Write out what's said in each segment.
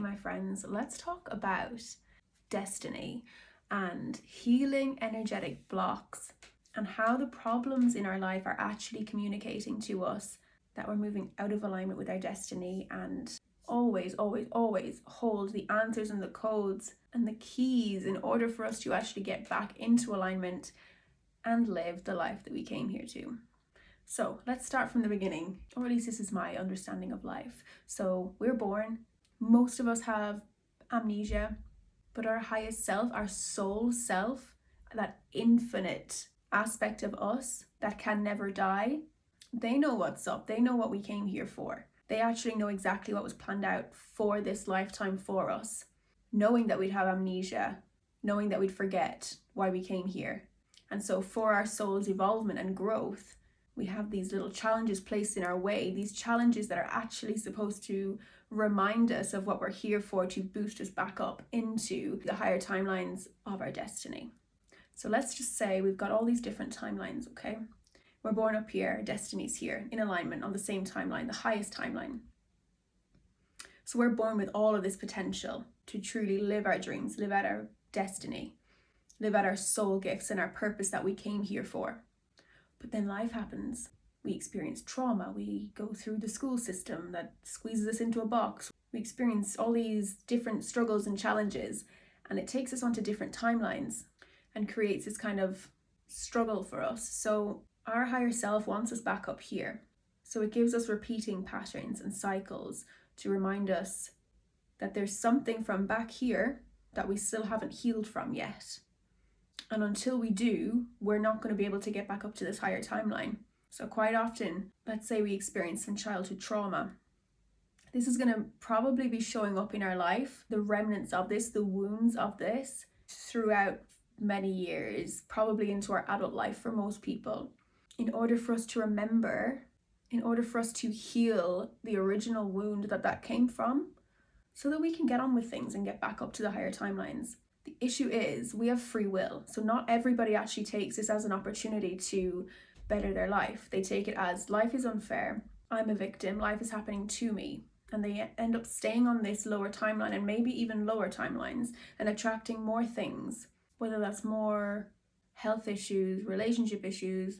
my friends, let's talk about destiny and healing energetic blocks and how the problems in our life are actually communicating to us that we're moving out of alignment with our destiny, and always, always, always hold the answers and the codes and the keys in order for us to actually get back into alignment and live the life that we came here to. So let's start from the beginning, or at least this is my understanding of life. So we're born, most of us have amnesia, but our highest self, our soul self, that infinite aspect of us that can never die, they know what's up. They know what we came here for. They actually know exactly what was planned out for this lifetime for us, knowing that we'd have amnesia, knowing that we'd forget why we came here. And so for our soul's evolvement and growth, we have these little challenges placed in our way, these challenges that are actually supposed to remind us of what we're here for, to boost us back up into the higher timelines of our destiny. So let's just say we've got all these different timelines, okay? We're born up here, our destiny's here, in alignment on the same timeline, the highest timeline. So we're born with all of this potential to truly live our dreams, live out our destiny, live out our soul gifts and our purpose that we came here for. But then life happens. We experience trauma. We go through the school system that squeezes us into a box. We experience all these different struggles and challenges, and it takes us onto different timelines and creates this kind of struggle for us. So our higher self wants us back up here. So it gives us repeating patterns and cycles to remind us that there's something from back here that we still haven't healed from yet. And until we do, we're not going to be able to get back up to this higher timeline. So quite often, let's say we experience some childhood trauma. This is going to probably be showing up in our life, the remnants of this, the wounds of this, throughout many years, probably into our adult life for most people. In order for us to remember, in order for us to heal the original wound that came from, so that we can get on with things and get back up to the higher timelines. The issue is we have free will. So not everybody actually takes this as an opportunity to better their life. They take it as life is unfair. I'm a victim. Life is happening to me. And they end up staying on this lower timeline and maybe even lower timelines and attracting more things, whether that's more health issues, relationship issues,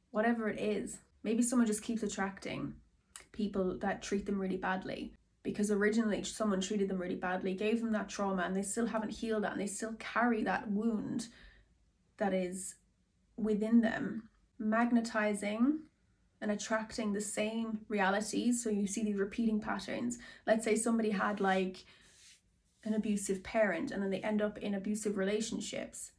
whatever it is. Maybe someone just keeps attracting people that treat them really badly because originally someone treated them really badly, gave them that trauma, and they still haven't healed that, and they still carry that wound that is within them, magnetizing and attracting the same realities. So you see these repeating patterns. Let's say somebody had like an abusive parent and then they end up in abusive relationships.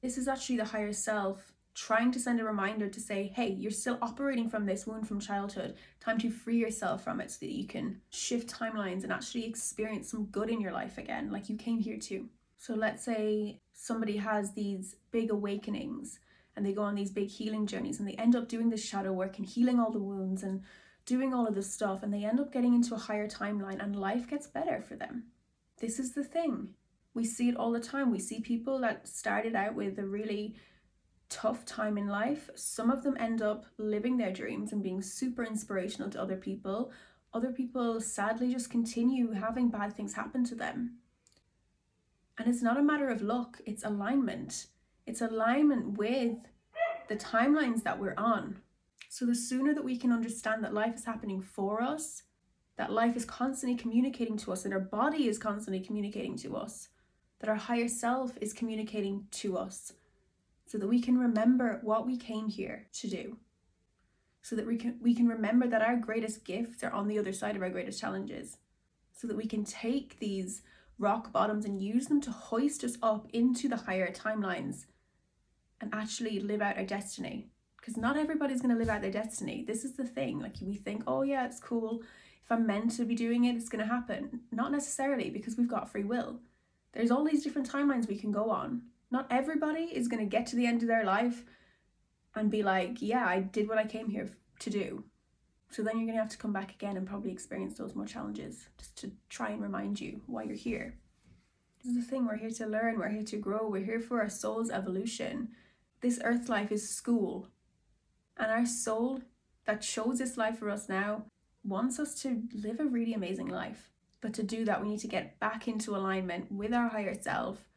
This is actually the higher self trying to send a reminder to say, hey, you're still operating from this wound from childhood. Time to free yourself from it so that you can shift timelines and actually experience some good in your life again, like you came here to. So let's say somebody has these big awakenings and they go on these big healing journeys and they end up doing this shadow work and healing all the wounds and doing all of this stuff, and they end up getting into a higher timeline and life gets better for them. This is the thing. We see it all the time. We see people that started out with a really tough time in life. Some of them end up living their dreams and being super inspirational to other people. Other people sadly just continue having bad things happen to them. And it's not a matter of luck, it's alignment. It's alignment with the timelines that we're on. So the sooner that we can understand that life is happening for us, that life is constantly communicating to us, that our body is constantly communicating to us, that our higher self is communicating to us, so that we can remember what we came here to do. So that we can remember that our greatest gifts are on the other side of our greatest challenges. So that we can take these rock bottoms and use them to hoist us up into the higher timelines and actually live out our destiny. Because not everybody's going to live out their destiny. This is the thing. Like, we think, oh yeah, it's cool. If I'm meant to be doing it, it's going to happen. Not necessarily, because we've got free will. There's all these different timelines we can go on. Not everybody is going to get to the end of their life and be like, yeah, I did what I came here to do. So then you're going to have to come back again and probably experience those more challenges just to try and remind you why you're here. This is the thing. We're here to learn. We're here to grow. We're here for our soul's evolution. This earth life is school. And our soul that chose this life for us now wants us to live a really amazing life. But to do that, we need to get back into alignment with our higher self,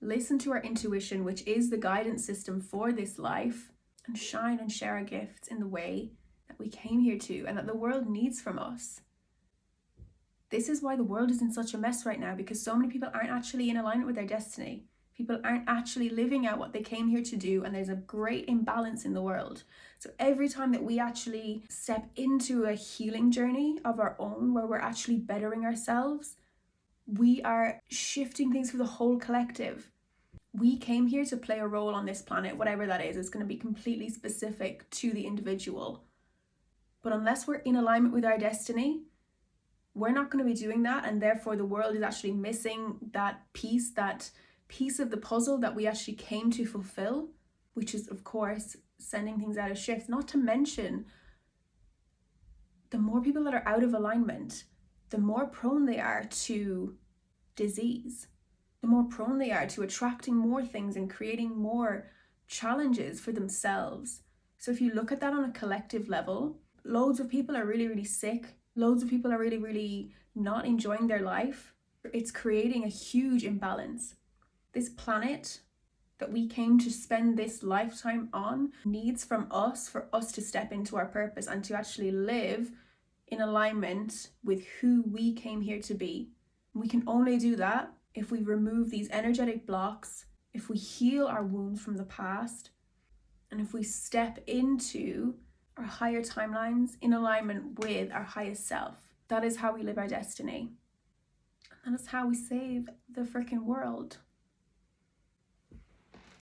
listen to our intuition, which is the guidance system for this life, and shine and share our gifts in the way that we came here to and that the world needs from us. This is why the world is in such a mess right now, because so many people aren't actually in alignment with their destiny. People aren't actually living out what they came here to do, and there's a great imbalance in the world. So every time that we actually step into a healing journey of our own, where we're actually bettering ourselves, we are shifting things for the whole collective. We came here to play a role on this planet, whatever that is. It's going to be completely specific to the individual. But unless we're in alignment with our destiny, we're not going to be doing that, and therefore the world is actually missing that piece of the puzzle that we actually came to fulfill, which is, of course, sending things out of shift. Not to mention, the more people that are out of alignment, the more prone they are to disease, the more prone they are to attracting more things and creating more challenges for themselves. So if you look at that on a collective level, loads of people are really, really sick. Loads of people are really, really not enjoying their life. It's creating a huge imbalance. This planet that we came to spend this lifetime on needs from us for us to step into our purpose and to actually live in alignment with who we came here to be. We can only do that if we remove these energetic blocks, if we heal our wounds from the past, and if we step into our higher timelines in alignment with our highest self. That is how we live our destiny. And that is how we save the freaking world.